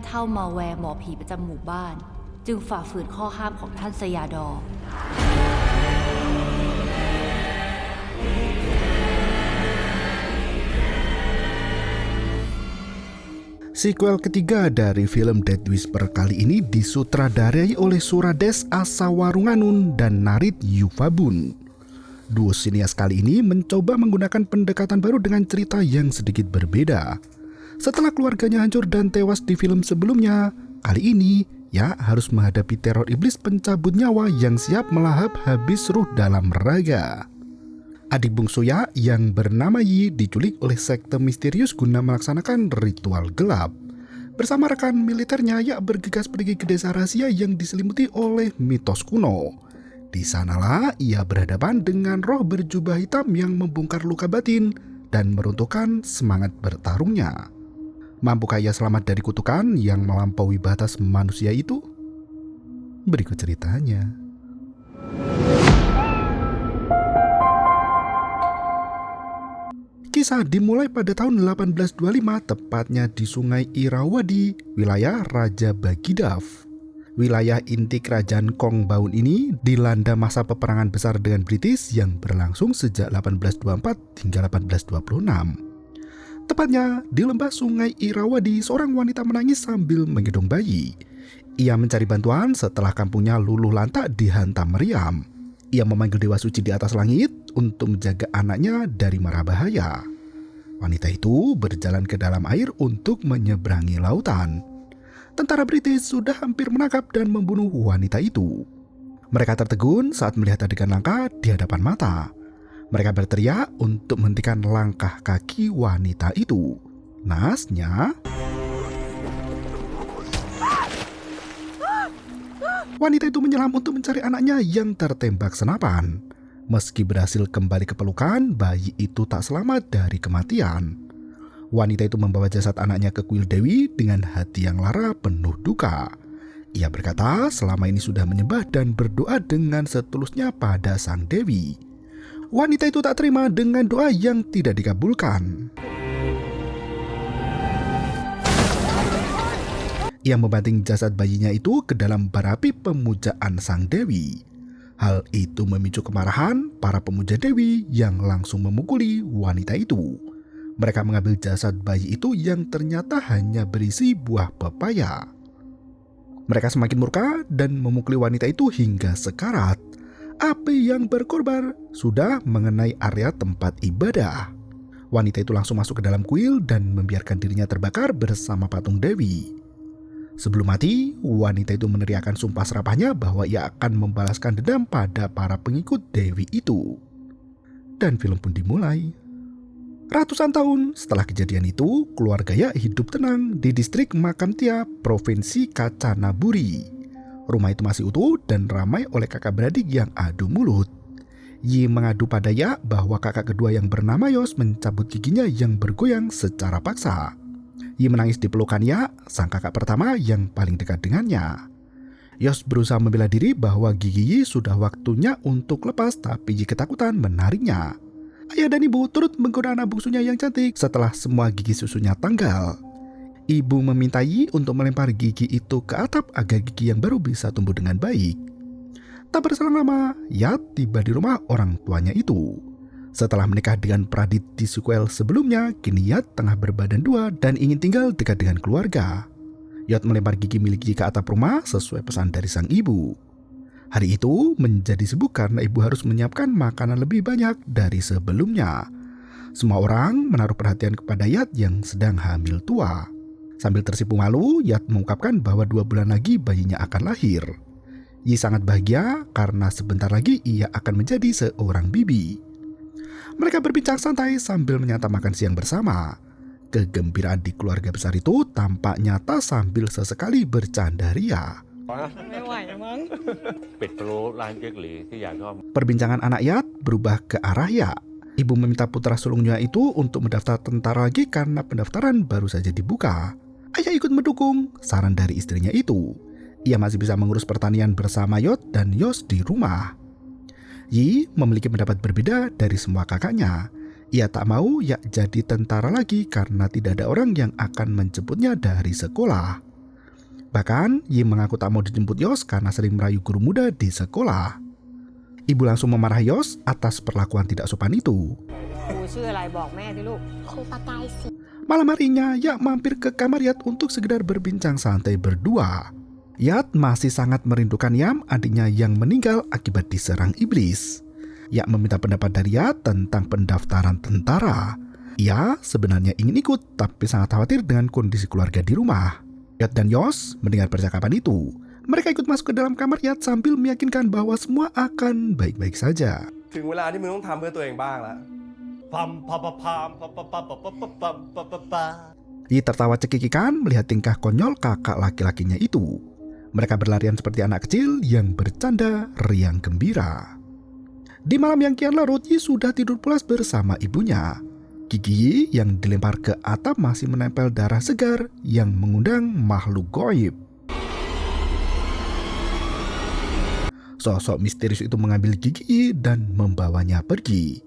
เฒ่ามาแวหมอผีประจำหมู่บ้านจึงฝ่าฝืนข้อห้ามของท่านสยาดอ Sequel ketiga dari film Death Whisper kali ini disutradarai oleh Surades Asawarunganun dan Narit Yuvabun. Duo sinias kali ini mencoba menggunakan pendekatan baru dengan cerita yang sedikit berbeda. Setelah keluarganya hancur dan tewas di film sebelumnya, kali ini Ya harus menghadapi teror iblis pencabut nyawa yang siap melahap habis ruh dalam raga. Adik bungsu Ya yang bernama Yi diculik oleh sekte misterius guna melaksanakan ritual gelap. Bersama rekan militernya, Ya bergegas pergi ke desa rahasia yang diselimuti oleh mitos kuno. Di sanalah ia berhadapan dengan roh berjubah hitam yang membongkar luka batin dan meruntuhkan semangat bertarungnya. Mampukah ia selamat dari kutukan yang melampaui batas manusia itu? Berikut ceritanya. Kisah dimulai pada tahun 1825, tepatnya di Sungai Irawadi, wilayah Raja Bagidaf. Wilayah inti kerajaan Kong Baun ini dilanda masa peperangan besar dengan British yang berlangsung sejak 1824 hingga 1826. Tepatnya di lembah Sungai Irawadi, seorang wanita menangis sambil menggendong bayi. Ia mencari bantuan setelah kampungnya luluh lantak dihantam meriam. Ia memanggil Dewa Suci di atas langit untuk menjaga anaknya dari mara bahaya. Wanita itu berjalan ke dalam air untuk menyeberangi lautan. Tentara British sudah hampir menangkap dan membunuh wanita itu. Mereka tertegun saat melihat adegan langka di hadapan mata. Mereka berteriak untuk menghentikan langkah kaki wanita itu. Nasnya, wanita itu menyelam untuk mencari anaknya yang tertembak senapan. Meski berhasil kembali ke pelukan, bayi itu tak selamat dari kematian. Wanita itu membawa jasad anaknya ke kuil Dewi dengan hati yang lara penuh duka. Ia berkata selama ini sudah menyembah dan berdoa dengan setulusnya pada sang Dewi. Wanita itu tak terima dengan doa yang tidak dikabulkan. Ia membanting jasad bayinya itu ke dalam bara api pemujaan sang Dewi. Hal itu memicu kemarahan para pemuja Dewi yang langsung memukuli wanita itu. Mereka mengambil jasad bayi itu yang ternyata hanya berisi buah pepaya. Mereka semakin murka dan memukuli wanita itu hingga sekarat. Api yang berkorbar sudah mengenai area tempat ibadah. Wanita itu langsung masuk ke dalam kuil dan membiarkan dirinya terbakar bersama patung Dewi. Sebelum mati, wanita itu meneriakkan sumpah serapahnya bahwa ia akan membalaskan dendam pada para pengikut Dewi itu. Dan film pun dimulai. Ratusan tahun setelah kejadian itu, keluarga Ya hidup tenang di distrik Makamtia, Provinsi Kacanaburi. Rumah itu masih utuh dan ramai oleh kakak beradik yang adu mulut. Yi mengadu pada Ya bahwa kakak kedua yang bernama Yos mencabut giginya yang bergoyang secara paksa. Yi menangis di pelukan Ya, sang kakak pertama yang paling dekat dengannya. Yos berusaha membela diri bahwa gigi Yi sudah waktunya untuk lepas, tapi Yi ketakutan menariknya. Ayah dan ibu turut menggoda anak bungsunya yang cantik setelah semua gigi susunya tanggal. Ibu meminta Yi untuk melempar gigi itu ke atap agar gigi yang baru bisa tumbuh dengan baik. Tak berselang lama, Ya tiba di rumah orang tuanya itu. Setelah menikah dengan Pradit di sequel sebelumnya, kini Yat tengah berbadan dua dan ingin tinggal dekat dengan keluarga. Yat melempar gigi milik Yi ke atap rumah sesuai pesan dari sang ibu. Hari itu menjadi sibuk karena ibu harus menyiapkan makanan lebih banyak dari sebelumnya. Semua orang menaruh perhatian kepada Yat yang sedang hamil tua. Sambil tersipu malu, Yat mengungkapkan bahwa 2 bulan lagi bayinya akan lahir. Yi sangat bahagia karena sebentar lagi ia akan menjadi seorang bibi. Mereka berbincang santai sambil menyantap makan siang bersama. Kegembiraan di keluarga besar itu tampak nyata sambil sesekali bercanda ria. Perbincangan anak Yat berubah ke arah Ya. Ibu meminta putra sulungnya itu untuk mendaftar tentara lagi karena pendaftaran baru saja dibuka. Ayah ikut mendukung saran dari istrinya itu. Ia masih bisa mengurus pertanian bersama Yot dan Yos di rumah. Yi memiliki pendapat berbeda dari semua kakaknya. Ia tak mau Ya jadi tentara lagi karena tidak ada orang yang akan menjemputnya dari sekolah. Bahkan, Yi mengaku tak mau dijemput Yos karena sering merayu guru muda di sekolah. Ibu langsung memarahi Yos atas perlakuan tidak sopan itu. Malam harinya, Yak mampir ke kamar Yat untuk sekedar berbincang santai berdua. Yat masih sangat merindukan Yam, adiknya yang meninggal akibat diserang iblis. Yak meminta pendapat dari Yat tentang pendaftaran tentara. Ia sebenarnya ingin ikut, tapi sangat khawatir dengan kondisi keluarga di rumah. Yat dan Yos mendengar percakapan itu. Mereka ikut masuk ke dalam kamar Yat sambil meyakinkan bahwa semua akan baik-baik saja. Yi tertawa cekikikan melihat tingkah konyol kakak laki-lakinya itu. Mereka berlarian seperti anak kecil yang bercanda riang gembira. Di malam yang kian larut, Yi sudah tidur pulas bersama ibunya. Gigi Yi yang dilempar ke atap masih menempel darah segar yang mengundang makhluk gaib. Sosok misterius itu mengambil gigi Yi dan membawanya pergi.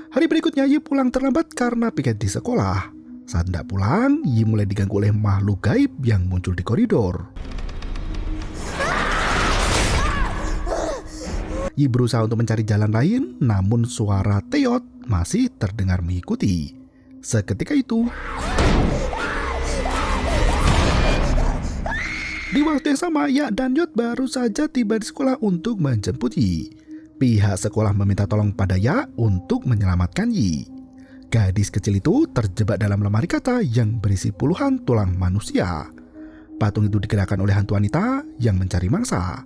Hari berikutnya Yi pulang terlambat karena piket di sekolah. Saat hendak pulang, Yi mulai diganggu oleh makhluk gaib yang muncul di koridor. Yi berusaha untuk mencari jalan lain, namun suara Teot masih terdengar mengikuti. Seketika itu, di waktu yang sama, Yak dan Yot baru saja tiba di sekolah untuk menjemput Yi. Pihak sekolah meminta tolong pada Yak untuk menyelamatkan Yi. Gadis kecil itu terjebak dalam lemari kaca yang berisi puluhan tulang manusia. Patung itu digerakkan oleh hantu wanita yang mencari mangsa.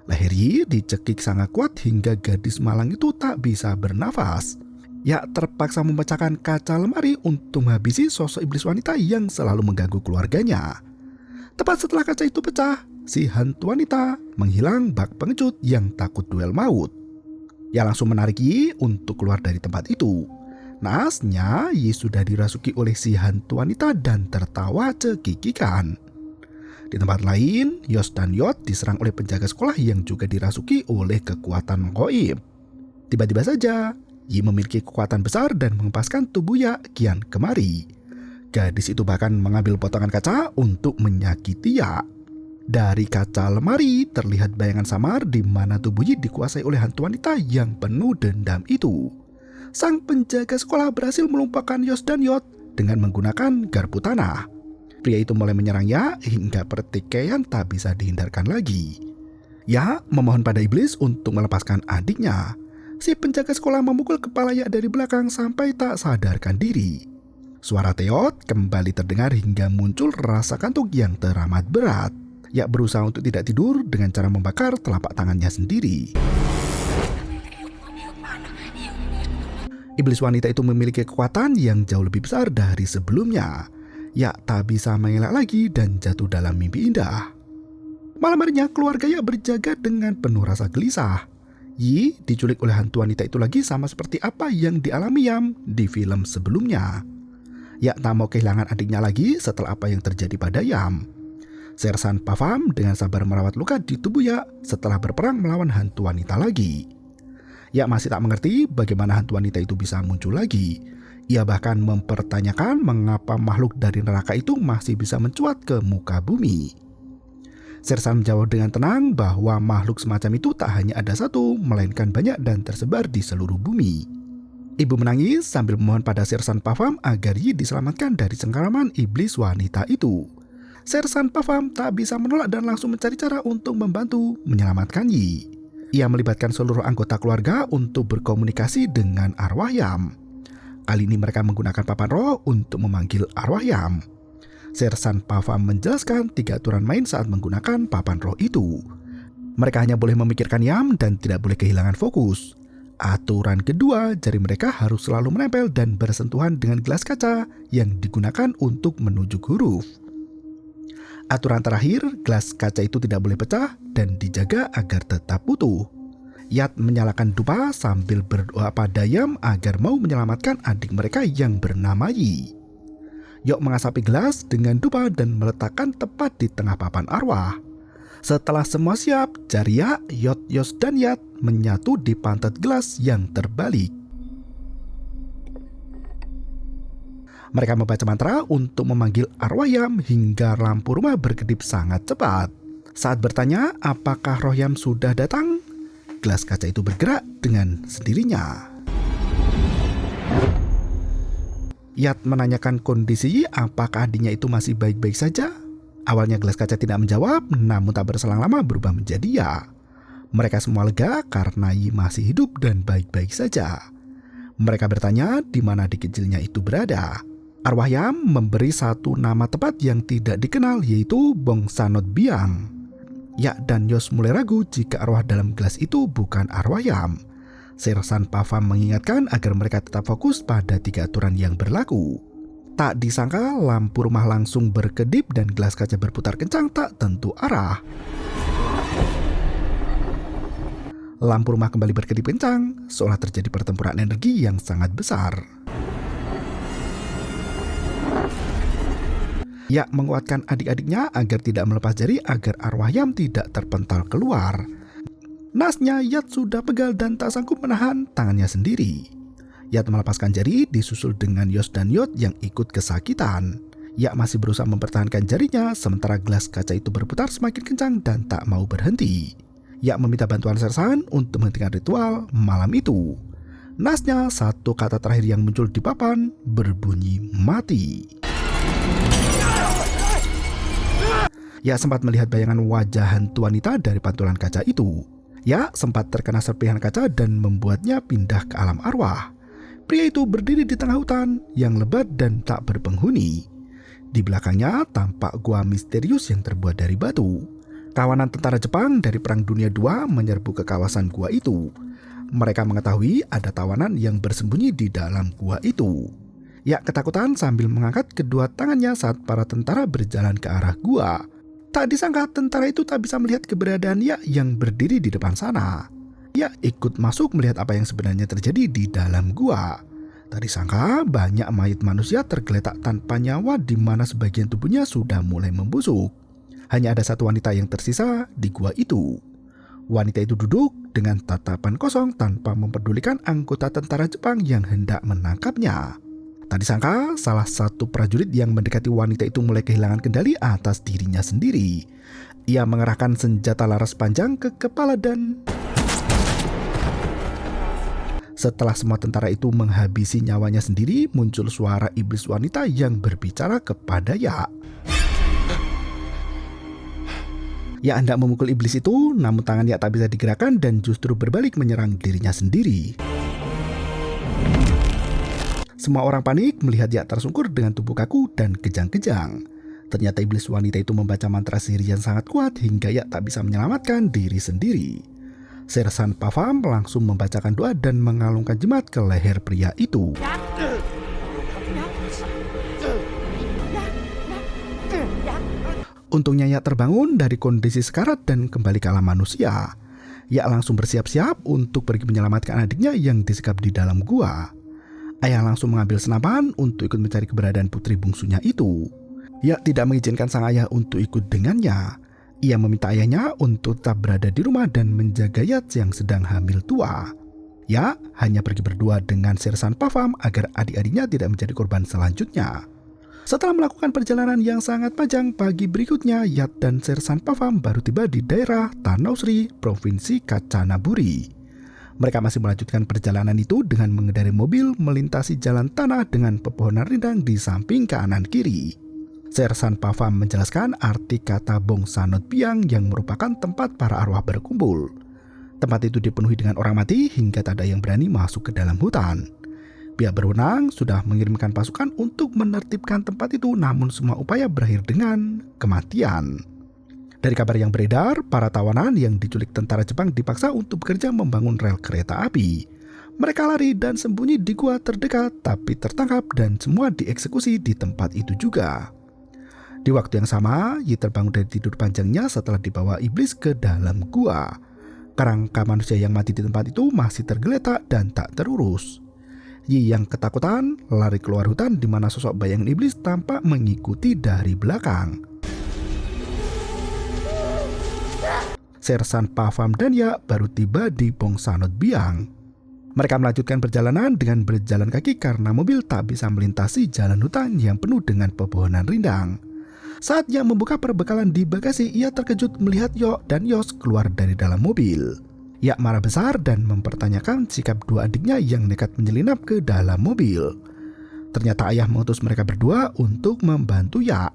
Leher Yi dicekik sangat kuat hingga gadis malang itu tak bisa bernafas. Yak terpaksa memecahkan kaca lemari untuk menghabisi sosok iblis wanita yang selalu mengganggu keluarganya. Tepat setelah kaca itu pecah, si hantu wanita menghilang bak pengecut yang takut duel maut. Yak langsung menarik Yi untuk keluar dari tempat itu. Naasnya, Yi sudah dirasuki oleh si hantu wanita dan tertawa cekikikan. Di tempat lain, Yos dan Yot diserang oleh penjaga sekolah yang juga dirasuki oleh kekuatan gaib. Tiba-tiba saja, Yi memiliki kekuatan besar dan mengempaskan tubuh Yak kian kemari. Gadis itu bahkan mengambil potongan kaca untuk menyakiti Yak. Dari kaca lemari terlihat bayangan samar di mana tubuh Yi dikuasai oleh hantu wanita yang penuh dendam itu. Sang penjaga sekolah berhasil melumpahkan Yos dan Yot dengan menggunakan garpu tanah. Pria itu mulai menyerang Yak hingga pertikaian tak bisa dihindarkan lagi. Yak memohon pada iblis untuk melepaskan adiknya. Si penjaga sekolah memukul kepala Yak dari belakang sampai tak sadarkan diri. Suara Teot kembali terdengar hingga muncul rasa kantuk yang teramat berat. Yak berusaha untuk tidak tidur dengan cara membakar telapak tangannya sendiri. Iblis wanita itu memiliki kekuatan yang jauh lebih besar dari sebelumnya. Yak tak bisa mengelak lagi dan jatuh dalam mimpi indah. Malam harinya keluarga Yak berjaga dengan penuh rasa gelisah. Yi diculik oleh hantu wanita itu lagi sama seperti apa yang dialami Yam di film sebelumnya. Yak tak mau kehilangan adiknya lagi setelah apa yang terjadi pada Yam. Sersan Pavam dengan sabar merawat luka di tubuh Yak setelah berperang melawan hantu wanita lagi. Yak masih tak mengerti bagaimana hantu wanita itu bisa muncul lagi. Ia bahkan mempertanyakan mengapa makhluk dari neraka itu masih bisa mencuat ke muka bumi. Sersan menjawab dengan tenang bahwa makhluk semacam itu tak hanya ada satu, melainkan banyak dan tersebar di seluruh bumi. Ibu menangis sambil memohon pada Sersan Pavam agar Yi diselamatkan dari cengkeraman iblis wanita itu. Sersan Pavam tak bisa menolak dan langsung mencari cara untuk membantu menyelamatkan Yi. Ia melibatkan seluruh anggota keluarga untuk berkomunikasi dengan arwah Yam. Kali ini mereka menggunakan papan roh untuk memanggil arwah Yam. Sersan Pavam menjelaskan 3 aturan main saat menggunakan papan roh itu. Mereka hanya boleh memikirkan Yam dan tidak boleh kehilangan fokus. Aturan kedua, jari mereka harus selalu menempel dan bersentuhan dengan gelas kaca yang digunakan untuk menunjuk huruf. Aturan terakhir, gelas kaca itu tidak boleh pecah dan dijaga agar tetap utuh. Yat menyalakan dupa sambil berdoa pada Yam agar mau menyelamatkan adik mereka yang bernama Yi. Yok mengasapi gelas dengan dupa dan meletakkan tepat di tengah papan arwah. Setelah semua siap, jari Yak, Yot, Yos, dan Yat menyatu di pantat gelas yang terbalik. Mereka membaca mantra untuk memanggil arwah Yam hingga lampu rumah berkedip sangat cepat. Saat bertanya apakah roh Yam sudah datang, gelas kaca itu bergerak dengan sendirinya. Yat menanyakan kondisi Yi apakah adiknya itu masih baik-baik saja. Awalnya gelas kaca tidak menjawab, namun tak berselang lama berubah menjadi ya. Mereka semua lega karena Yi masih hidup dan baik-baik saja. Mereka bertanya di mana adik kecilnya itu berada. Arwah Yam memberi satu nama tepat yang tidak dikenal, yaitu Bong Sanot Biang. Ya dan Yos mulai ragu jika arwah dalam gelas itu bukan arwah Yam. Sersan Pavam mengingatkan agar mereka tetap fokus pada 3 aturan yang berlaku. Tak disangka lampu rumah langsung berkedip dan gelas kaca berputar kencang tak tentu arah. Lampu rumah kembali berkedip kencang, seolah terjadi pertempuran energi yang sangat besar. Ya menguatkan adik-adiknya agar tidak melepas jari agar arwah Yam tidak terpental keluar. Nasnya Yat sudah pegal dan tak sanggup menahan tangannya sendiri. Yat melepaskan jari disusul dengan Yos dan Yot yang ikut kesakitan. Ya masih berusaha mempertahankan jarinya sementara gelas kaca itu berputar semakin kencang dan tak mau berhenti. Ya meminta bantuan Sersan untuk menghentikan ritual malam itu. Nasnya satu kata terakhir yang muncul di papan berbunyi mati. Ya sempat melihat bayangan wajah hantu wanita dari pantulan kaca itu. Ya sempat terkena serpihan kaca dan membuatnya pindah ke alam arwah. Pria itu berdiri di tengah hutan yang lebat dan tak berpenghuni. Di belakangnya tampak gua misterius yang terbuat dari batu. Kawanan tentara Jepang dari Perang Dunia II menyerbu ke kawasan gua itu. Mereka mengetahui ada tawanan yang bersembunyi di dalam gua itu. Ya ketakutan sambil mengangkat kedua tangannya saat para tentara berjalan ke arah gua. Tak disangka tentara itu tak bisa melihat keberadaan Ya yang berdiri di depan sana. Ya ikut masuk melihat apa yang sebenarnya terjadi di dalam gua. Tak disangka banyak mayat manusia tergeletak tanpa nyawa di mana sebagian tubuhnya sudah mulai membusuk. Hanya ada satu wanita yang tersisa di gua itu. Wanita itu duduk dengan tatapan kosong tanpa mempedulikan anggota tentara Jepang yang hendak menangkapnya. Tak disangka salah satu prajurit yang mendekati wanita itu mulai kehilangan kendali atas dirinya sendiri. Ia mengerahkan senjata laras panjang ke kepala dan... Setelah semua tentara itu menghabisi nyawanya sendiri, muncul suara iblis wanita yang berbicara kepada Ya. Ya hendak memukul iblis itu, namun tangan Ya tak bisa digerakkan dan justru berbalik menyerang dirinya sendiri. Semua orang panik melihat Ya tersungkur dengan tubuh kaku dan kejang-kejang. Ternyata iblis wanita itu membaca mantra sihir yang sangat kuat hingga Ya tak bisa menyelamatkan diri sendiri. Sersan Pavam langsung membacakan doa dan mengalungkan jimat ke leher pria itu. Untungnya Ya terbangun dari kondisi sekarat dan kembali ke alam manusia. Ya langsung bersiap-siap untuk pergi menyelamatkan adiknya yang disekap di dalam gua. Ayah langsung mengambil senapan untuk ikut mencari keberadaan putri bungsunya itu. Ya tidak mengizinkan sang ayah untuk ikut dengannya. Ia meminta ayahnya untuk tetap berada di rumah dan menjaga Yat yang sedang hamil tua. Ya hanya pergi berdua dengan Sersan Pavam agar adik-adiknya tidak menjadi korban selanjutnya. Setelah melakukan perjalanan yang sangat panjang, pagi berikutnya Yat dan Sersan Pavam baru tiba di daerah Tanausri, Provinsi Kanchanaburi. Mereka masih melanjutkan perjalanan itu dengan mengendarai mobil melintasi jalan tanah dengan pepohonan rindang di samping kanan kiri. Sersan Pavam menjelaskan arti kata Bong Sanot Biang yang merupakan tempat para arwah berkumpul. Tempat itu dipenuhi dengan orang mati hingga tak ada yang berani masuk ke dalam hutan. Pihak berwenang sudah mengirimkan pasukan untuk menertibkan tempat itu, namun semua upaya berakhir dengan kematian. Dari kabar yang beredar, para tawanan yang diculik tentara Jepang dipaksa untuk bekerja membangun rel kereta api. Mereka lari dan sembunyi di gua terdekat, tapi tertangkap dan semua dieksekusi di tempat itu juga. Di waktu yang sama, Yi terbangun dari tidur panjangnya setelah dibawa iblis ke dalam gua. Kerangka manusia yang mati di tempat itu masih tergeletak dan tak terurus. Yi yang ketakutan lari keluar hutan di mana sosok bayangan iblis tampak mengikuti dari belakang. Sersan Pavam dan Ya baru tiba di Bong Sanot Biang. Mereka melanjutkan perjalanan dengan berjalan kaki karena mobil tak bisa melintasi jalan hutan yang penuh dengan pepohonan rindang. Saat ia membuka perbekalan di bagasi, ia terkejut melihat Yok dan Yos keluar dari dalam mobil. Yak marah besar dan mempertanyakan sikap dua adiknya yang nekat menyelinap ke dalam mobil. Ternyata ayah mengutus mereka berdua untuk membantu Yak.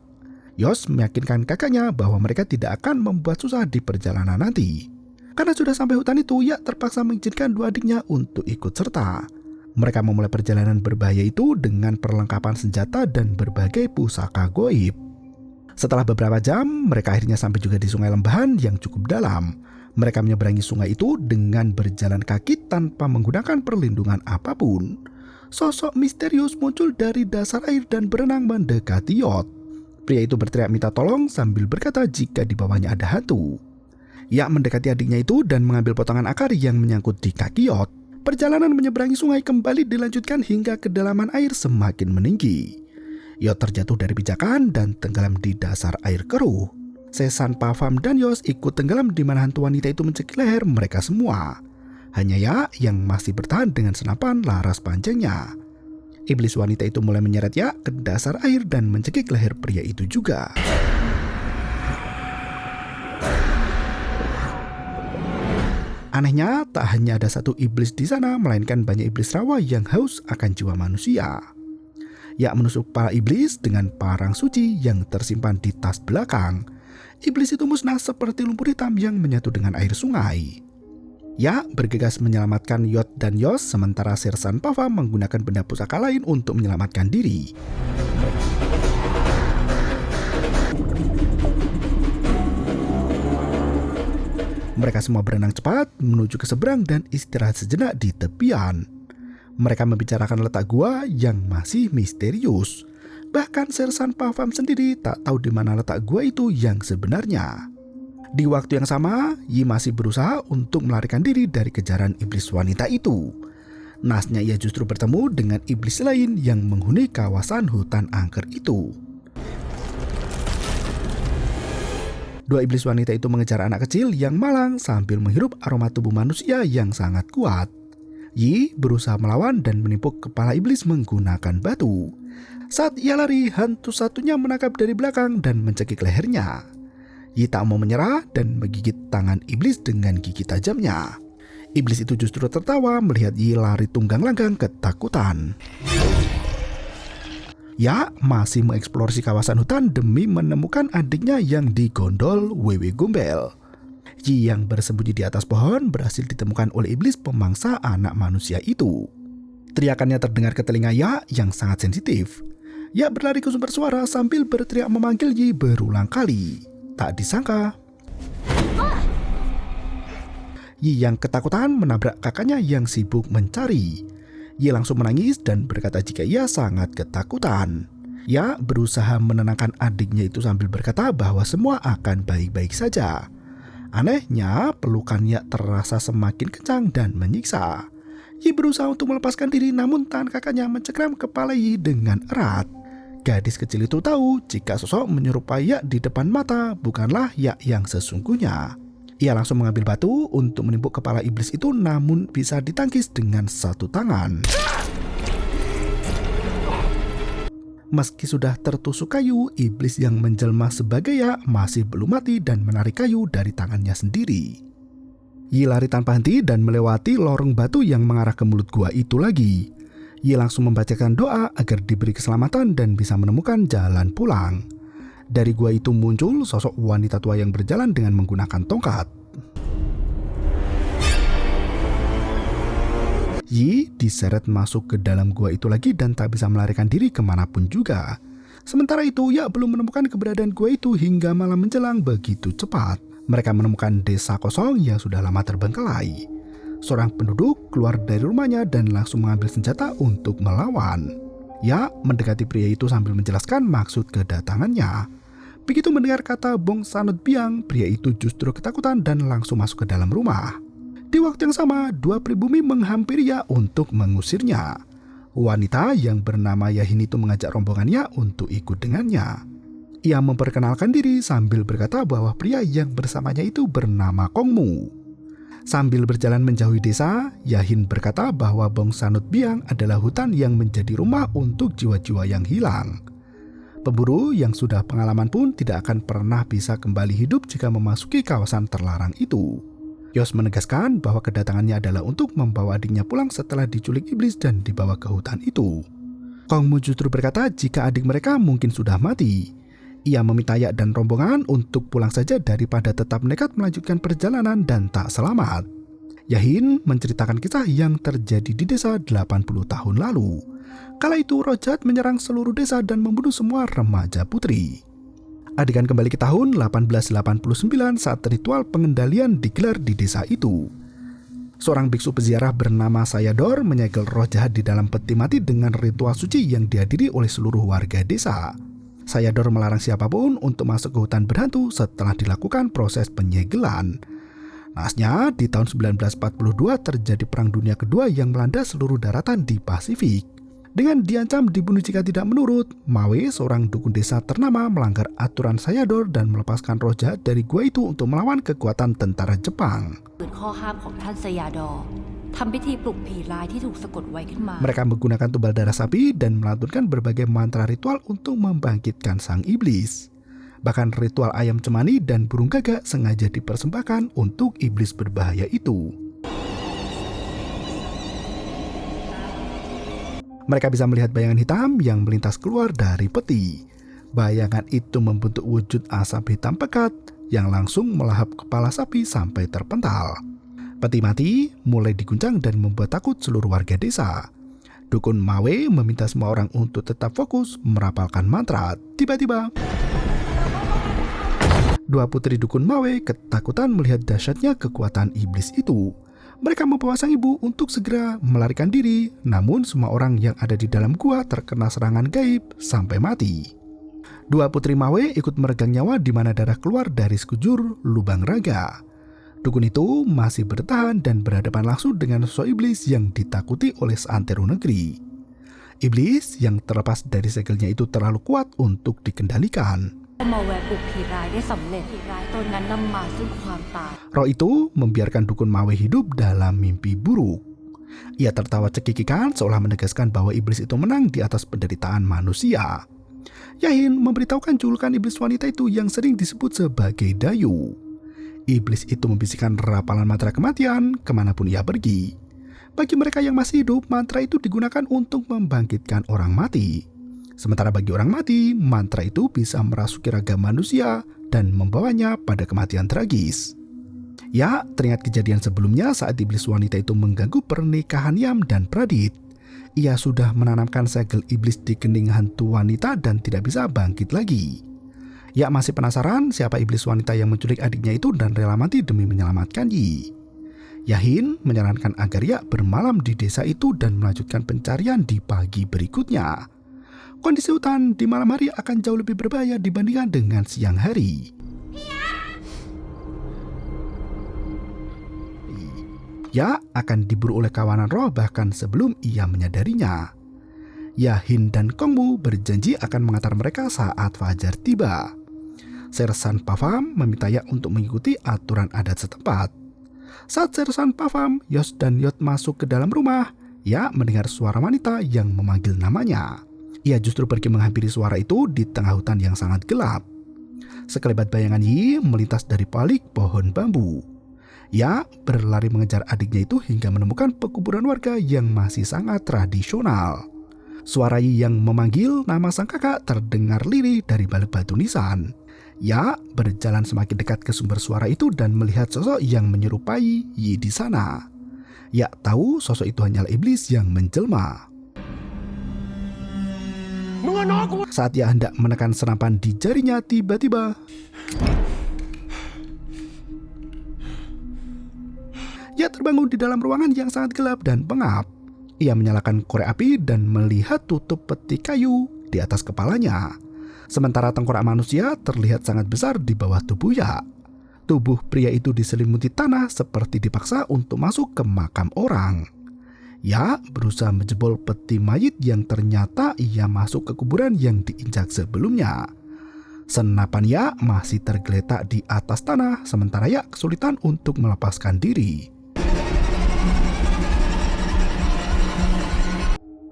Yos meyakinkan kakaknya bahwa mereka tidak akan membuat susah di perjalanan nanti. Karena sudah sampai hutan itu, Yak terpaksa mengizinkan dua adiknya untuk ikut serta. Mereka memulai perjalanan berbahaya itu dengan perlengkapan senjata dan berbagai pusaka goib. Setelah beberapa jam, mereka akhirnya sampai juga di sungai lembahan yang cukup dalam. Mereka menyeberangi sungai itu dengan berjalan kaki tanpa menggunakan perlindungan apapun. Sosok misterius muncul dari dasar air dan berenang mendekati Yot. Pria itu berteriak minta tolong sambil berkata jika di bawahnya ada hantu. Yak mendekati adiknya itu dan mengambil potongan akar yang menyangkut di kaki Yot. Perjalanan menyeberangi sungai kembali dilanjutkan hingga kedalaman air semakin meninggi. Yot terjatuh dari pijakan dan tenggelam di dasar air keruh. Sesan, Pavam, dan Yos ikut tenggelam di mana hantu wanita itu mencekik leher mereka semua. Hanya Yak yang masih bertahan dengan senapan laras panjangnya. Iblis wanita itu mulai menyeret Yak ke dasar air dan mencekik leher pria itu juga. Anehnya, tak hanya ada satu iblis di sana, melainkan banyak iblis rawa yang haus akan jiwa manusia. Yak menusuk kepala iblis dengan parang suci yang tersimpan di tas belakang. Iblis itu musnah seperti lumpur hitam yang menyatu dengan air sungai. Yak bergegas menyelamatkan Yot dan Yos, sementara Sersan Pava menggunakan benda pusaka lain untuk menyelamatkan diri. Mereka semua berenang cepat menuju ke seberang dan istirahat sejenak di tepian. Mereka membicarakan letak gua yang masih misterius. Bahkan Sersan Pavam sendiri tak tahu di mana letak gua itu yang sebenarnya. Di waktu yang sama, Yi masih berusaha untuk melarikan diri dari kejaran iblis wanita itu. Nasnya ia justru bertemu dengan iblis lain yang menghuni kawasan hutan angker itu. Dua iblis wanita itu mengejar anak kecil yang malang sambil menghirup aroma tubuh manusia yang sangat kuat. Yi berusaha melawan dan menimpuk kepala iblis menggunakan batu. Saat ia lari, hantu satunya menangkap dari belakang dan mencekik lehernya. Yi tak mau menyerah dan menggigit tangan iblis dengan gigi tajamnya. Iblis itu justru tertawa melihat Yi lari tunggang langgang ketakutan. Ya masih mengeksplorasi kawasan hutan demi menemukan adiknya yang digondol Wewe Gombel. Yi yang bersembunyi di atas pohon berhasil ditemukan oleh iblis pemangsa anak manusia itu. Teriakannya terdengar ke telinga Ya yang sangat sensitif. Ya berlari ke sumber suara sambil berteriak memanggil Yi berulang kali. Tak disangka, Yi yang ketakutan menabrak kakaknya yang sibuk mencari. Yi langsung menangis dan berkata jika ia sangat ketakutan. Ya berusaha menenangkan adiknya itu sambil berkata bahwa semua akan baik-baik saja. Anehnya, pelukannya terasa semakin kencang dan menyiksa. Yi berusaha untuk melepaskan diri, namun tangan kakaknya mencengkram kepala Yi dengan erat. Gadis kecil itu tahu jika sosok menyerupai Yak di depan mata bukanlah Yak yang sesungguhnya. Ia langsung mengambil batu untuk menimpuk kepala iblis itu, namun bisa ditangkis dengan satu tangan. Meski sudah tertusuk kayu, iblis yang menjelma sebagai Yak masih belum mati dan menarik kayu dari tangannya sendiri. Yi lari tanpa henti dan melewati lorong batu yang mengarah ke mulut gua itu lagi. Yi langsung membacakan doa agar diberi keselamatan dan bisa menemukan jalan pulang. Dari gua itu muncul sosok wanita tua yang berjalan dengan menggunakan tongkat. Yi diseret masuk ke dalam gua itu lagi dan tak bisa melarikan diri kemanapun juga. Sementara itu, Ya belum menemukan keberadaan gua itu hingga malam menjelang begitu cepat. Mereka menemukan desa kosong yang sudah lama terbengkalai. Seorang penduduk keluar dari rumahnya dan langsung mengambil senjata untuk melawan. Ya mendekati pria itu sambil menjelaskan maksud kedatangannya. Begitu mendengar kata Bong Sanut Biang, pria itu justru ketakutan dan langsung masuk ke dalam rumah. Di waktu yang sama, dua pribumi menghampiri Ya untuk mengusirnya. Wanita yang bernama Yahin itu mengajak rombongannya untuk ikut dengannya. Ia memperkenalkan diri sambil berkata bahwa pria yang bersamanya itu bernama Kongmu. Sambil berjalan menjauhi desa, Yahin berkata bahwa Bong Sanut Biang adalah hutan yang menjadi rumah untuk jiwa-jiwa yang hilang. Pemburu yang sudah pengalaman pun tidak akan pernah bisa kembali hidup jika memasuki kawasan terlarang itu. Yos menegaskan bahwa kedatangannya adalah untuk membawa adiknya pulang setelah diculik iblis dan dibawa ke hutan itu. Kongmu justru berkata jika adik mereka mungkin sudah mati. Ia meminta Yak dan rombongan untuk pulang saja daripada tetap nekat melanjutkan perjalanan dan tak selamat. Yahin menceritakan kisah yang terjadi di desa 80 tahun lalu. Kala itu roh jahat menyerang seluruh desa dan membunuh semua remaja putri. Adegan kembali ke tahun 1889 saat ritual pengendalian digelar di desa itu. Seorang biksu peziarah bernama Sayador menyegel roh jahat di dalam peti mati dengan ritual suci yang dihadiri oleh seluruh warga desa. Sayador melarang siapapun untuk masuk ke hutan berhantu setelah dilakukan proses penyegelan. Naasnya, di tahun 1942 terjadi Perang Dunia Kedua yang melanda seluruh daratan di Pasifik. Dengan diancam dibunuh jika tidak menurut, Mawe, seorang dukun desa ternama, melanggar aturan Sayador dan melepaskan roh jahat dari gua itu untuk melawan kekuatan tentara Jepang. ฝืนข้อห้ามของท่านสยาดอร์ทำพิธีปลุกผีร้ายที่ถูกสะกดไว้ขึ้นมา Mereka menggunakan tumbal darah sapi dan melantunkan berbagai mantra ritual untuk membangkitkan sang iblis. Bahkan ritual ayam cemani dan burung gagak sengaja dipersembahkan untuk iblis berbahaya itu. Mereka bisa melihat bayangan hitam yang melintas keluar dari peti. Bayangan itu membentuk wujud asap hitam pekat yang langsung melahap kepala sapi sampai terpental. Peti mati mulai diguncang dan membuat takut seluruh warga desa. Dukun Mawe meminta semua orang untuk tetap fokus merapalkan mantra. Tiba-tiba, dua putri dukun Mawe ketakutan melihat dahsyatnya kekuatan iblis itu. Mereka membawa sang ibu untuk segera melarikan diri, namun semua orang yang ada di dalam gua terkena serangan gaib sampai mati. Dua putri Mawe ikut meregang nyawa di mana darah keluar dari sekujur lubang raga. Dukun itu masih bertahan dan berhadapan langsung dengan sosok iblis yang ditakuti oleh seantero negeri. Iblis yang terlepas dari segelnya itu terlalu kuat untuk dikendalikan. มาแวะปลุกผีร้ายได้สำเร็จผีร้ายตนนั้นนำมาซึ่งความตาย Roh itu membiarkan dukun Mawe hidup dalam mimpi buruk. Ia tertawa cekikikan seolah menegaskan bahwa iblis itu menang di atas penderitaan manusia. Yahin memberitahukan julukan iblis wanita itu yang sering disebut sebagai Dayu. Iblis itu membisikkan rapalan mantra kematian kemanapun ia pergi. Bagi mereka yang masih hidup, mantra itu digunakan untuk membangkitkan orang mati. Sementara bagi orang mati, mantra itu bisa merasuki raga manusia dan membawanya pada kematian tragis. Ya, teringat kejadian sebelumnya saat iblis wanita itu mengganggu pernikahan Yam dan Pradit. Ia sudah menanamkan segel iblis di kening hantu wanita dan tidak bisa bangkit lagi. Ya masih penasaran siapa iblis wanita yang menculik adiknya itu dan rela mati demi menyelamatkan Yi. Yahin menyarankan agar Ya bermalam di desa itu dan melanjutkan pencarian di pagi berikutnya. Kondisi hutan di malam hari akan jauh lebih berbahaya dibandingkan dengan siang hari. Ya akan diburu oleh kawanan roh bahkan sebelum ia menyadarinya. Yahin dan Kongmu berjanji akan mengantar mereka saat fajar tiba. Sersan Pafam meminta Ya untuk mengikuti aturan adat setempat. Saat Sersan Pafam, Yos dan Yot masuk ke dalam rumah, Ya mendengar suara wanita yang memanggil namanya. Ia justru pergi menghampiri suara itu di tengah hutan yang sangat gelap. Sekelebat bayangan Yi melintas dari balik pohon bambu. Ya berlari mengejar adiknya itu hingga menemukan pekuburan warga yang masih sangat tradisional. Suara Yi yang memanggil nama sang kakak terdengar lirih dari balik batu nisan. Ya berjalan semakin dekat ke sumber suara itu dan melihat sosok yang menyerupai Yi di sana. Ya tahu sosok itu hanyalah iblis yang menjelma. Saat ia hendak menekan senapan di jarinya, tiba-tiba ia terbangun di dalam ruangan yang sangat gelap dan pengap. Ia menyalakan korek api dan melihat tutup peti kayu di atas kepalanya. Sementara tengkorak manusia terlihat sangat besar di bawah tubuh Ya. Tubuh pria itu diselimuti tanah seperti dipaksa untuk masuk ke makam orang. Ya berusaha menjebol peti mayit yang ternyata ia masuk ke kuburan yang diinjak sebelumnya. Senapan Ya masih tergeletak di atas tanah, sementara Ya kesulitan untuk melepaskan diri.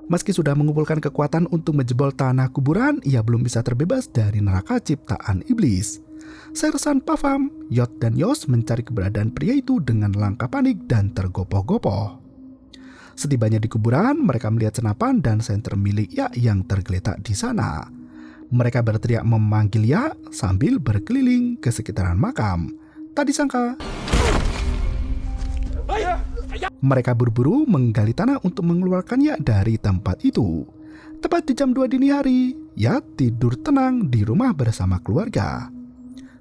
Meski sudah mengumpulkan kekuatan untuk menjebol tanah kuburan, ia belum bisa terbebas dari neraka ciptaan iblis. Sersan Paham, Yod dan Yos mencari keberadaan pria itu dengan langkah panik dan tergopoh-gopoh. Setibanya di kuburan, mereka melihat senapan dan senter milik Ya yang tergeletak di sana. Mereka berteriak memanggil Ya sambil berkeliling ke sekitaran makam. Tak disangka, mereka buru-buru menggali tanah untuk mengeluarkan Ya dari tempat itu. Tepat di jam 2 dini hari, Ya tidur tenang di rumah bersama keluarga.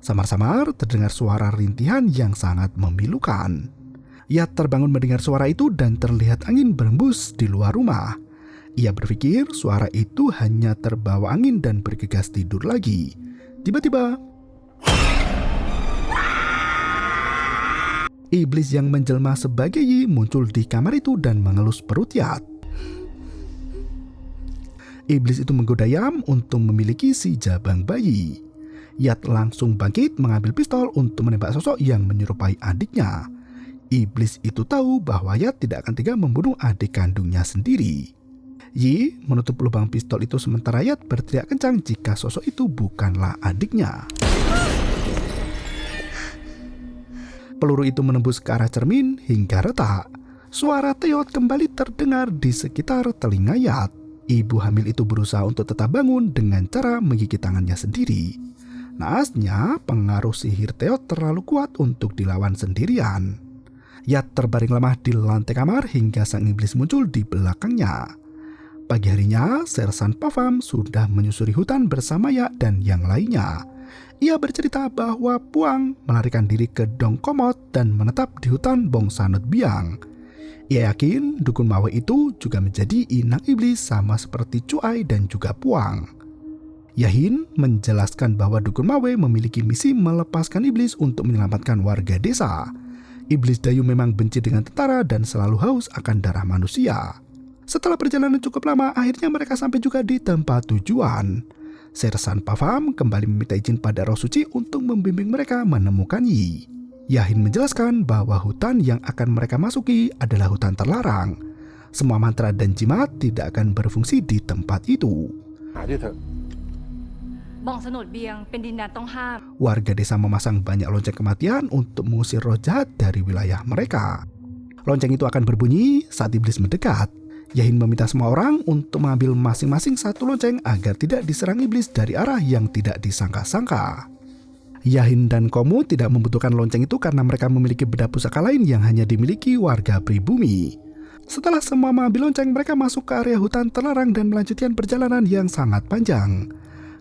Samar-samar terdengar suara rintihan yang sangat memilukan. Ya terbangun mendengar suara itu dan terlihat angin berembus di luar rumah. Ia berpikir suara itu hanya terbawa angin dan bergegas tidur lagi. Tiba-tiba, iblis yang menjelma sebagai Yi muncul di kamar itu dan mengelus perut Yat. Iblis itu menggoda Yam untuk memiliki si jabang bayi. Yat langsung bangkit mengambil pistol untuk menembak sosok yang menyerupai adiknya. Iblis itu tahu bahwa Yat tidak akan tega membunuh adik kandungnya sendiri. Yi menutup lubang pistol itu sementara Yat berteriak kencang jika sosok itu bukanlah adiknya. Peluru itu menembus ke arah cermin hingga retak. Suara Teot kembali terdengar di sekitar telinga Yat. Ibu hamil itu berusaha untuk tetap bangun dengan cara menggigit tangannya sendiri. Naasnya, pengaruh sihir Teot terlalu kuat untuk dilawan sendirian. Yat terbaring lemah di lantai kamar hingga sang iblis muncul di belakangnya. Pagi harinya, Sersan Paham sudah menyusuri hutan bersama Ya dan yang lainnya. Ia bercerita bahwa Puang melarikan diri ke Dong Komot dan menetap di hutan Bong Sanut Biang. Ia yakin dukun Mawe itu juga menjadi inang iblis sama seperti Cuai dan juga Puang. Yahin menjelaskan bahwa dukun Mawe memiliki misi melepaskan iblis untuk menyelamatkan warga desa. Iblis Dayu memang benci dengan tentara dan selalu haus akan darah manusia. Setelah perjalanan cukup lama, akhirnya mereka sampai juga di tempat tujuan. Sersan Paham kembali meminta izin pada Roh Suci untuk membimbing mereka menemukan Yi. Yahin menjelaskan bahwa hutan yang akan mereka masuki adalah hutan terlarang. Semua mantra dan jimat tidak akan berfungsi di tempat itu. Bong Sanut Biang, pendidikan tong ham. Warga desa memasang banyak lonceng kematian untuk mengusir roh jahat dari wilayah mereka. Lonceng itu akan berbunyi saat iblis mendekat. Yahin meminta semua orang untuk mengambil masing-masing satu lonceng agar tidak diserang iblis dari arah yang tidak disangka-sangka. Yahin dan Komu tidak membutuhkan lonceng itu karena mereka memiliki benda pusaka lain yang hanya dimiliki warga pribumi. Setelah semua mengambil lonceng, mereka masuk ke area hutan terlarang dan melanjutkan perjalanan yang sangat panjang.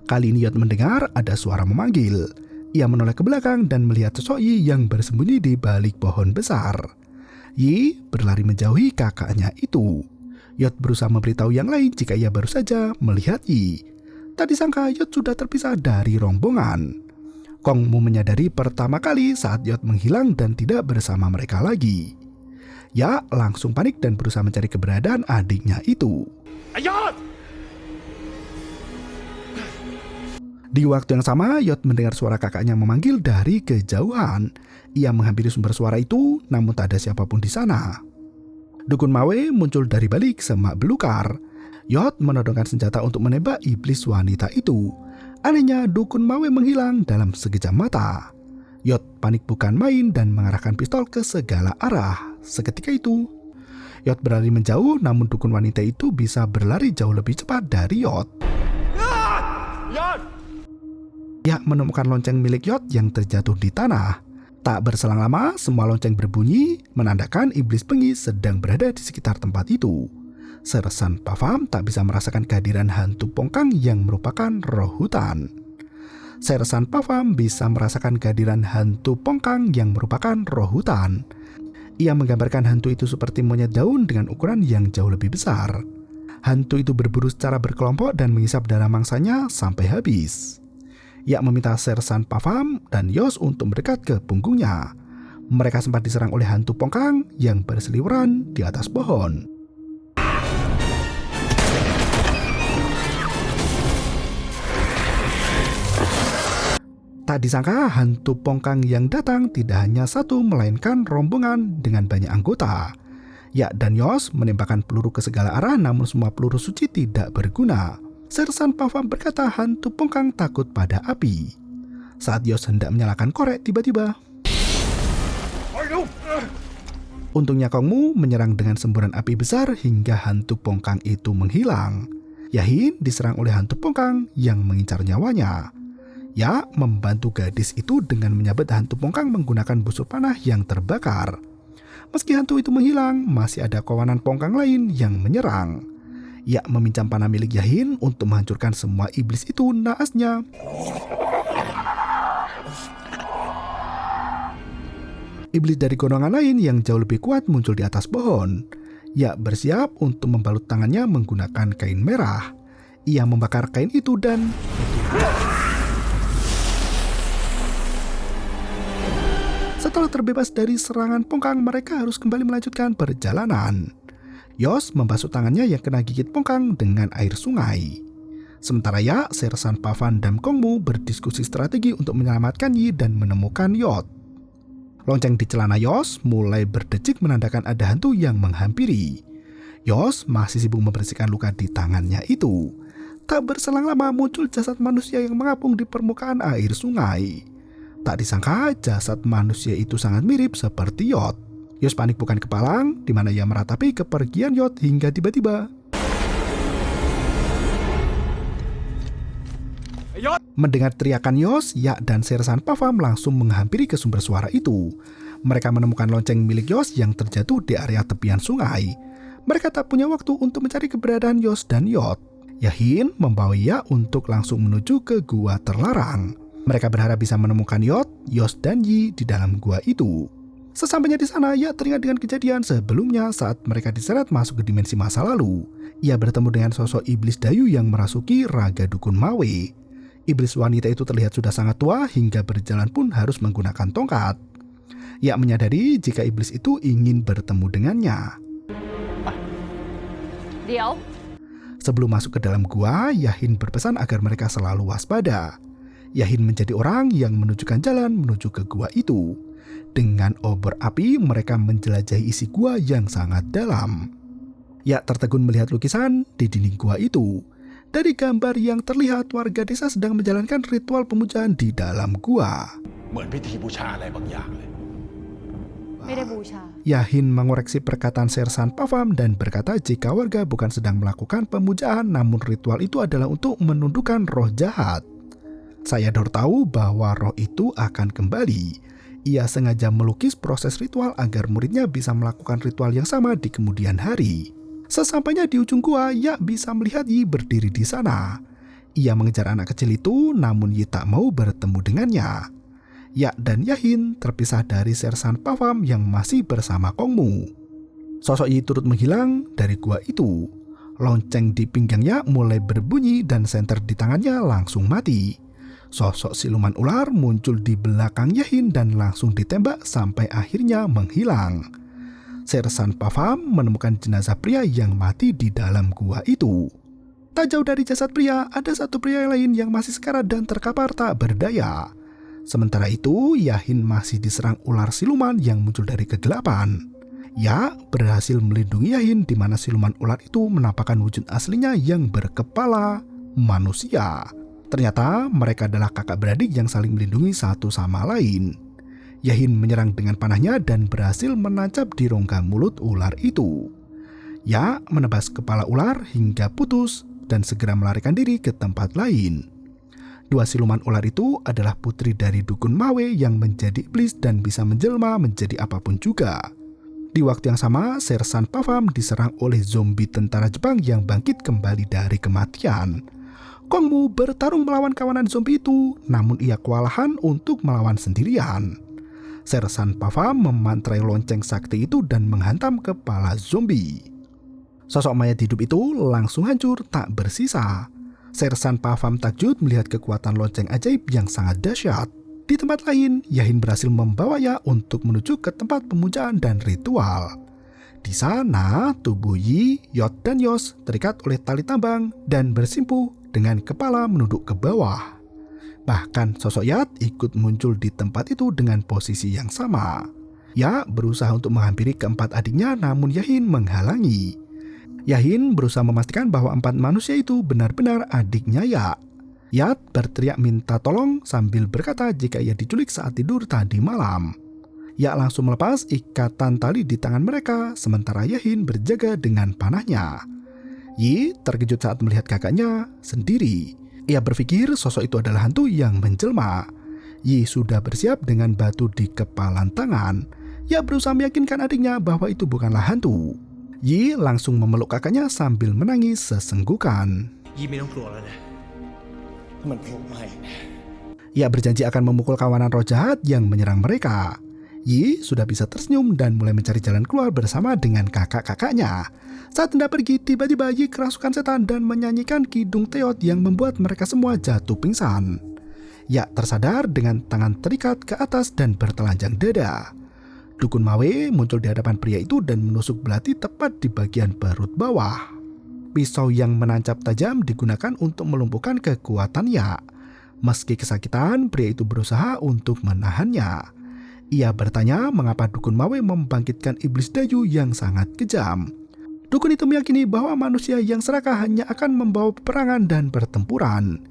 Kali ini Yot mendengar ada suara memanggil. Ia menoleh ke belakang dan melihat sosok Yi yang bersembunyi di balik pohon besar. Yi berlari menjauhi kakaknya itu. Yot berusaha memberitahu yang lain jika ia baru saja melihat Yi. Tak disangka Yot sudah terpisah dari rombongan. Kong Mu menyadari pertama kali saat Yot menghilang dan tidak bersama mereka lagi. Ya langsung panik dan berusaha mencari keberadaan adiknya itu. Yot! Di waktu yang sama, Yot mendengar suara kakaknya memanggil dari kejauhan. Ia menghampiri sumber suara itu, namun tak ada siapapun di sana. Dukun Mawe muncul dari balik semak belukar. Yot menodongkan senjata untuk menembak iblis wanita itu. Anehnya, dukun Mawe menghilang dalam sekejap mata. Yot panik bukan main dan mengarahkan pistol ke segala arah. Seketika itu, Yot berlari menjauh, namun dukun wanita itu bisa berlari jauh lebih cepat dari Yot. Ya menemukan lonceng milik Yot yang terjatuh di tanah. Tak berselang lama, semua lonceng berbunyi, menandakan iblis bengis sedang berada di sekitar tempat itu. Sersan Paham tak bisa merasakan kehadiran hantu Pongkang yang merupakan roh hutan. Sersan Paham bisa merasakan kehadiran hantu Pongkang yang merupakan roh hutan. Ia menggambarkan hantu itu seperti monyet daun dengan ukuran yang jauh lebih besar. Hantu itu berburu secara berkelompok dan menghisap darah mangsanya sampai habis. Ia meminta Sersan Paham dan Yos untuk mendekat ke punggungnya. Mereka sempat diserang oleh hantu Pongkang yang berseliweran di atas pohon. Tak disangka hantu Pongkang yang datang tidak hanya satu melainkan rombongan dengan banyak anggota. Ya dan Yos menembakkan peluru ke segala arah, namun semua peluru suci tidak berguna. Sersan Pavam berkata hantu Pongkang takut pada api. Saat Yos hendak menyalakan korek, tiba-tiba untungnya Kongmu menyerang dengan semburan api besar hingga hantu Pongkang itu menghilang. Yahin diserang oleh hantu Pongkang yang mengincar nyawanya. Ya membantu gadis itu dengan menyabet hantu Pongkang menggunakan busur panah yang terbakar. Meski hantu itu menghilang, masih ada kawanan Pongkang lain yang menyerang. Ya meminjam panah milik Yahin untuk menghancurkan semua iblis itu. Naasnya iblis dari golongan lain yang jauh lebih kuat muncul di atas pohon. Ya bersiap untuk membalut tangannya menggunakan kain merah. Ia membakar kain itu dan setelah terbebas dari serangan Pongkang, mereka harus kembali melanjutkan perjalanan. Yos membasuh tangannya yang kena gigit Pongkang dengan air sungai. Sementara Ya, Sersan Pavan dan Kongmu berdiskusi strategi untuk menyelamatkan Yi dan menemukan Yot. Lonceng di celana Yos mulai berdecik menandakan ada hantu yang menghampiri. Yos masih sibuk membersihkan luka di tangannya itu. Tak berselang lama muncul jasad manusia yang mengapung di permukaan air sungai. Tak disangka jasad manusia itu sangat mirip seperti Yot. Yos panik bukan kepalang, di mana ia meratapi kepergian Yot hingga tiba-tiba mendengar teriakan Yos, Ya dan Sersan Pavam langsung menghampiri ke sumber suara itu. Mereka menemukan lonceng milik Yos yang terjatuh di area tepian sungai. Mereka tak punya waktu untuk mencari keberadaan Yos dan Yot. Yahin membawa Ya untuk langsung menuju ke gua terlarang. Mereka berharap bisa menemukan Yot, Yos dan Yi di dalam gua itu. Sesampainya di sana, Ya teringat dengan kejadian sebelumnya saat mereka diseret masuk ke dimensi masa lalu. Ia bertemu dengan sosok iblis Dayu yang merasuki raga dukun Mawe. Iblis wanita itu terlihat sudah sangat tua hingga berjalan pun harus menggunakan tongkat. Ia menyadari jika iblis itu ingin bertemu dengannya. Sebelum masuk ke dalam gua, Yahin berpesan agar mereka selalu waspada. Yahin menjadi orang yang menunjukkan jalan menuju ke gua itu. Dengan obor api, mereka menjelajahi isi gua yang sangat dalam. Ya tertegun melihat lukisan di dinding gua itu. Dari gambar yang terlihat, warga desa sedang menjalankan ritual pemujaan di dalam gua. Yahin mengoreksi perkataan Sersan Pavam dan berkata jika warga bukan sedang melakukan pemujaan, namun ritual itu adalah untuk menundukkan roh jahat. Sayador tahu bahwa roh itu akan kembali. Ia sengaja melukis proses ritual agar muridnya bisa melakukan ritual yang sama di kemudian hari. Sesampainya di ujung gua, Ya bisa melihat Yi berdiri di sana. Ia mengejar anak kecil itu, namun Yi tak mau bertemu dengannya. Ya dan Yahin terpisah dari Sersan Pavam yang masih bersama Kongmu. Sosok Yi turut menghilang dari gua itu. Lonceng di pinggangnya mulai berbunyi dan senter di tangannya langsung mati. Sosok siluman ular muncul di belakang Yahin dan langsung ditembak sampai akhirnya menghilang. Sersan Pavam menemukan jenazah pria yang mati di dalam gua itu. Tak jauh dari jasad pria, ada satu pria lain yang masih sekarat dan terkapar tak berdaya. Sementara itu, Yahin masih diserang ular siluman yang muncul dari kegelapan. Ya berhasil melindungi Yahin di mana siluman ular itu menampakkan wujud aslinya yang berkepala manusia. Ternyata mereka adalah kakak beradik yang saling melindungi satu sama lain. Yahin menyerang dengan panahnya dan berhasil menancap di rongga mulut ular itu. Ya menebas kepala ular hingga putus dan segera melarikan diri ke tempat lain. Dua siluman ular itu adalah putri dari dukun Mawe yang menjadi iblis dan bisa menjelma menjadi apapun juga. Di waktu yang sama, Sersan Pavam diserang oleh zombie tentara Jepang yang bangkit kembali dari kematian. Kongmu bertarung melawan kawanan zombie itu, namun ia kewalahan untuk melawan sendirian. Sersan Pavam memantrai lonceng sakti itu dan menghantam kepala zombie. Sosok mayat hidup itu langsung hancur tak bersisa. Sersan Pavam takjub melihat kekuatan lonceng ajaib yang sangat dahsyat. Di tempat lain, Yahin berhasil membawanya untuk menuju ke tempat pemujaan dan ritual. Di sana, tubuh Yi, Yot, dan Yos terikat oleh tali tambang dan bersimpuh dengan kepala menunduk ke bawah. Bahkan sosok Yat ikut muncul di tempat itu dengan posisi yang sama. Ya berusaha untuk menghampiri keempat adiknya, namun Yahin menghalangi. Yahin berusaha memastikan bahwa 4 manusia itu benar-benar adiknya Ya. Yat berteriak minta tolong sambil berkata jika ia diculik saat tidur tadi malam. Ya langsung melepas ikatan tali di tangan mereka, sementara Yahin berjaga dengan panahnya. Yi terkejut saat melihat kakaknya sendiri. Ia berpikir sosok itu adalah hantu yang menjelma. Yi sudah bersiap dengan batu di kepalan tangan. Ia berusaha meyakinkan adiknya bahwa itu bukanlah hantu. Yi langsung memeluk kakaknya sambil menangis sesenggukan. ยี่ไม่ต้องกลัวแล้วนะถ้ามันโผล่มาอีกนะ Ia berjanji akan memukul kawanan roh jahat yang menyerang mereka. Yi sudah bisa tersenyum dan mulai mencari jalan keluar bersama dengan kakak-kakaknya. Saat hendak pergi, tiba-tiba Yi kerasukan setan dan menyanyikan kidung teot yang membuat mereka semua jatuh pingsan. Ya tersadar dengan tangan terikat ke atas dan bertelanjang dada. Dukun Mawe muncul di hadapan pria itu dan menusuk belati tepat di bagian perut bawah. Pisau yang menancap tajam digunakan untuk melumpuhkan kekuatan Ya. Meski kesakitan, pria itu berusaha untuk menahannya. Ia bertanya mengapa Dukun Mawe membangkitkan iblis Dayu yang sangat kejam. Dukun itu meyakini bahwa manusia yang serakah hanya akan membawa peperangan dan pertempuran.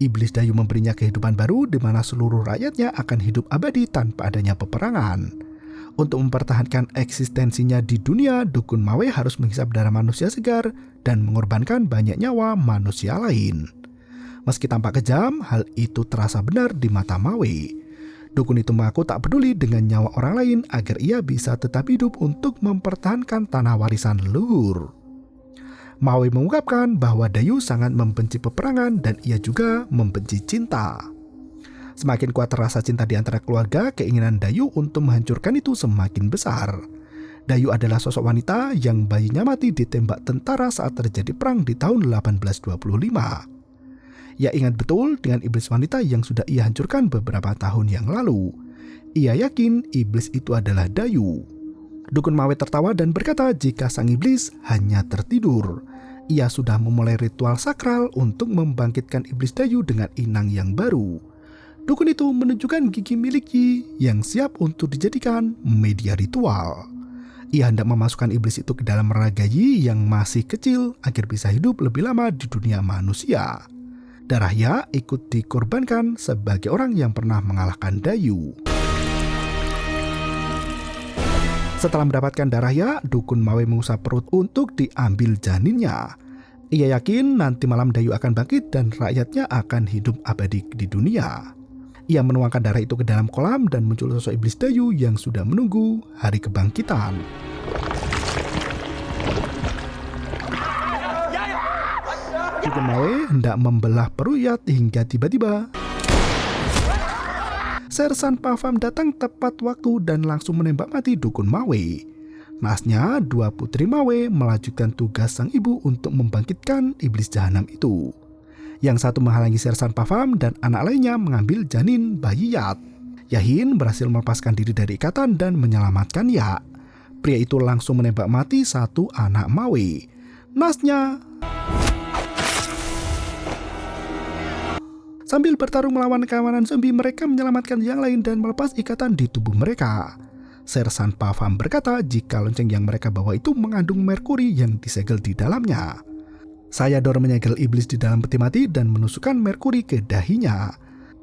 Iblis Dayu memberinya kehidupan baru di mana seluruh rakyatnya akan hidup abadi tanpa adanya peperangan. Untuk mempertahankan eksistensinya di dunia, Dukun Mawe harus menghisap darah manusia segar dan mengorbankan banyak nyawa manusia lain. Meski tampak kejam, hal itu terasa benar di mata Mawe. Dukun itu mengaku tak peduli dengan nyawa orang lain agar ia bisa tetap hidup untuk mempertahankan tanah warisan leluhur. Mawe mengungkapkan bahwa Dayu sangat membenci peperangan dan ia juga membenci cinta. Semakin kuat rasa cinta di antara keluarga, keinginan Dayu untuk menghancurkan itu semakin besar. Dayu adalah sosok wanita yang bayinya mati ditembak tentara saat terjadi perang di tahun 1825. Ia ingat betul dengan iblis wanita yang sudah ia hancurkan beberapa tahun yang lalu. Ia yakin iblis itu adalah Dayu. Dukun Mawe tertawa dan berkata jika sang iblis hanya tertidur. Ia sudah memulai ritual sakral untuk membangkitkan iblis Dayu dengan inang yang baru. Dukun itu menunjukkan gigi milik Yi yang siap untuk dijadikan media ritual. Ia hendak memasukkan iblis itu ke dalam raga Yi yang masih kecil agar bisa hidup lebih lama di dunia manusia. Darah Ya ikut dikorbankan sebagai orang yang pernah mengalahkan Dayu. Setelah mendapatkan darah Ya, Dukun Mawe mengusap perut untuk diambil janinnya. Ia yakin nanti malam Dayu akan bangkit dan rakyatnya akan hidup abadi di dunia. Ia menuangkan darah itu ke dalam kolam dan muncul sosok iblis Dayu yang sudah menunggu hari kebangkitan. Dukun Mawe hendak membelah perut Yat hingga tiba-tiba Sersan Pavam datang tepat waktu dan langsung menembak mati Dukun Mawe. Nasnya, 2 putri Mawe melanjutkan tugas sang ibu untuk membangkitkan iblis jahanam itu. Yang satu menghalangi Sersan Pavam dan anak lainnya mengambil janin bayi Yat. Yahin berhasil melepaskan diri dari ikatan dan menyelamatkan Ya. Pria itu langsung menembak mati 1 anak Mawe. Nasnya sambil bertarung melawan kawanan zombie, mereka menyelamatkan yang lain dan melepas ikatan di tubuh mereka. Sersan Pavam berkata jika lonceng yang mereka bawa itu mengandung merkuri yang disegel di dalamnya. Sayador menyegel iblis di dalam peti mati dan menusukkan merkuri ke dahinya.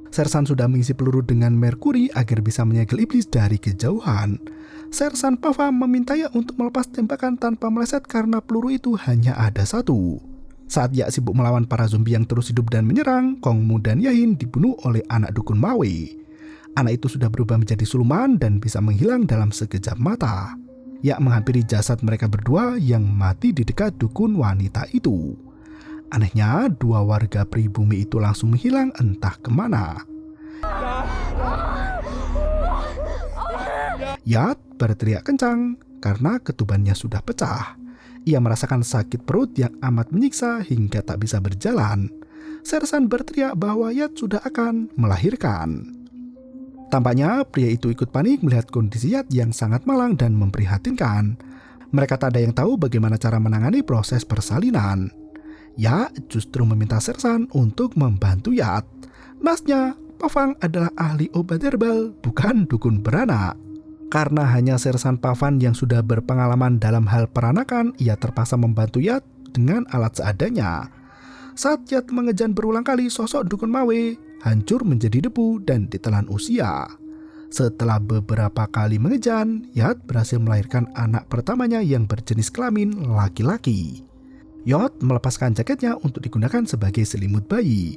Sersan sudah mengisi peluru dengan merkuri agar bisa menyegel iblis dari kejauhan. Sersan Pavam memintanya untuk melepas tembakan tanpa meleset karena peluru itu hanya ada 1. Saat Ya sibuk melawan para zombie yang terus hidup dan menyerang, Kongmu dan Yahin dibunuh oleh anak Dukun Mawe. Anak itu sudah berubah menjadi siluman dan bisa menghilang dalam sekejap mata. Ya menghampiri jasad mereka berdua yang mati di dekat dukun wanita itu. Anehnya, 2 warga pribumi itu langsung menghilang entah kemana. Yat berteriak kencang karena ketubannya sudah pecah. Ia merasakan sakit perut yang amat menyiksa hingga tak bisa berjalan. Sersan berteriak bahwa Yat sudah akan melahirkan. Tampaknya pria itu ikut panik melihat kondisi Yat yang sangat malang dan memprihatinkan. Mereka tak ada yang tahu bagaimana cara menangani proses persalinan. Ya justru meminta Sersan untuk membantu Yat. Nasnya, Pavang adalah ahli obat herbal, bukan dukun beranak. Karena hanya Sersan Pavan yang sudah berpengalaman dalam hal peranakan, ia terpaksa membantu Yat dengan alat seadanya. Saat Yat mengejan berulang kali, sosok dukun Mawe hancur menjadi debu dan ditelan usia. Setelah beberapa kali mengejan, Yat berhasil melahirkan anak pertamanya yang berjenis kelamin laki-laki. Yat melepaskan jaketnya untuk digunakan sebagai selimut bayi.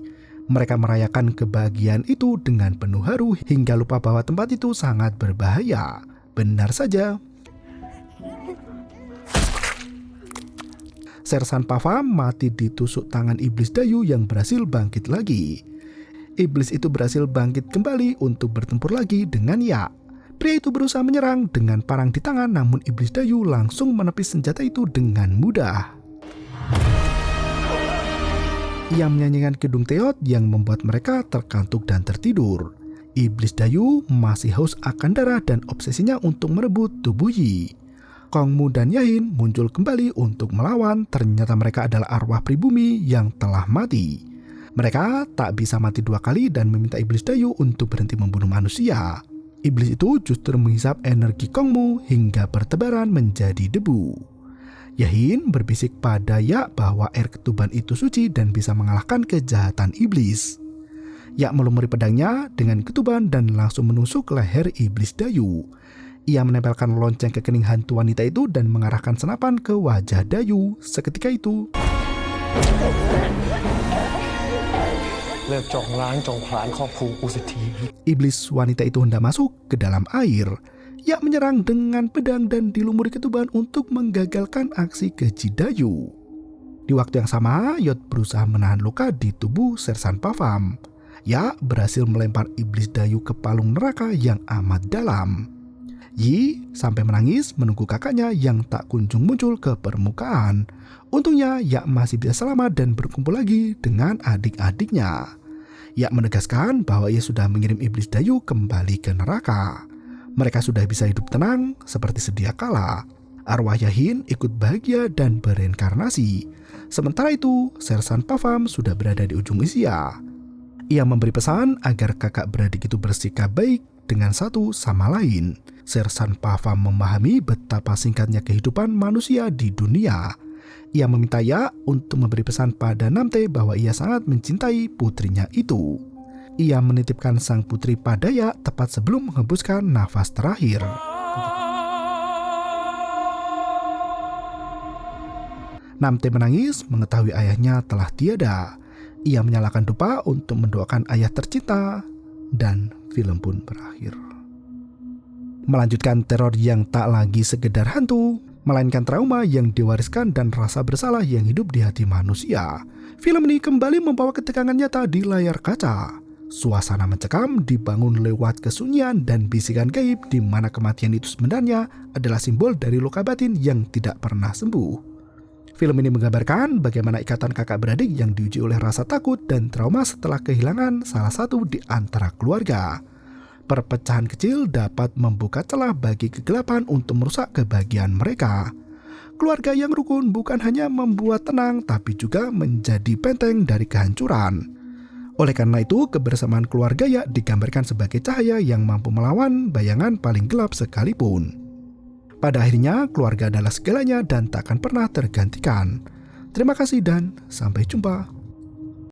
Mereka merayakan kebahagiaan itu dengan penuh haru hingga lupa bahwa tempat itu sangat berbahaya. Benar saja. Sersan Pavam mati ditusuk tangan iblis Dayu yang berhasil bangkit lagi. Iblis itu berhasil bangkit kembali untuk bertempur lagi dengan Ya. Pria itu berusaha menyerang dengan parang di tangan, namun iblis Dayu langsung menepis senjata itu dengan mudah. Ia menyanyikan Kidung Teot yang membuat mereka terkantuk dan tertidur. Iblis Dayu masih haus akan darah dan obsesinya untuk merebut tubuh Yi. Kongmu dan Yahin muncul kembali untuk melawan. Ternyata mereka adalah arwah pribumi yang telah mati. Mereka tak bisa mati dua kali dan meminta Iblis Dayu untuk berhenti membunuh manusia. Iblis itu justru menghisap energi Kongmu hingga bertebaran menjadi debu. Yahin berbisik pada Ya bahwa air ketuban itu suci dan bisa mengalahkan kejahatan iblis. Ya melumuri pedangnya dengan ketuban dan langsung menusuk leher iblis Dayu. Ia menempelkan lonceng ke kening hantu wanita itu dan mengarahkan senapan ke wajah Dayu. Seketika itu, iblis wanita itu hendak masuk ke dalam air. Ya menyerang dengan pedang dan dilumuri ketuban untuk menggagalkan aksi keji Dayu. Di waktu yang sama, Yot berusaha menahan luka di tubuh Sersan Pavam. Ya berhasil melempar iblis Dayu ke palung neraka yang amat dalam. Yi sampai menangis menunggu kakaknya yang tak kunjung muncul ke permukaan. Untungnya Ya masih bisa selamat dan berkumpul lagi dengan adik-adiknya. Ya menegaskan bahwa ia sudah mengirim iblis Dayu kembali ke neraka. Mereka sudah bisa hidup tenang seperti sedia kala. Arwah Yahin ikut bahagia dan bereinkarnasi. Sementara itu, Sersan Pavam sudah berada di ujung usia. Ia memberi pesan agar kakak beradik itu bersikap baik dengan satu sama lain. Sersan Pavam memahami betapa singkatnya kehidupan manusia di dunia. Ia meminta Ya untuk memberi pesan pada Namte bahwa ia sangat mencintai putrinya itu. Ia menitipkan sang putri pada Ya tepat sebelum menghembuskan nafas terakhir. Namte menangis mengetahui ayahnya telah tiada. Ia menyalakan dupa untuk mendoakan ayah tercinta dan film pun berakhir. Melanjutkan teror yang tak lagi sekedar hantu, melainkan trauma yang diwariskan dan rasa bersalah yang hidup di hati manusia. Film ini kembali membawa ketegangan nyata di layar kaca. Suasana mencekam dibangun lewat kesunyian dan bisikan gaib di mana kematian itu sebenarnya adalah simbol dari luka batin yang tidak pernah sembuh. Film ini menggambarkan bagaimana ikatan kakak beradik yang diuji oleh rasa takut dan trauma setelah kehilangan salah satu di antara keluarga. Perpecahan kecil dapat membuka celah bagi kegelapan untuk merusak kebahagiaan mereka. Keluarga yang rukun bukan hanya membuat tenang tapi juga menjadi benteng dari kehancuran. Oleh karena itu, kebersamaan keluarga Ya digambarkan sebagai cahaya yang mampu melawan bayangan paling gelap sekalipun. Pada akhirnya, keluarga adalah segalanya dan tak akan pernah tergantikan. Terima kasih dan sampai jumpa.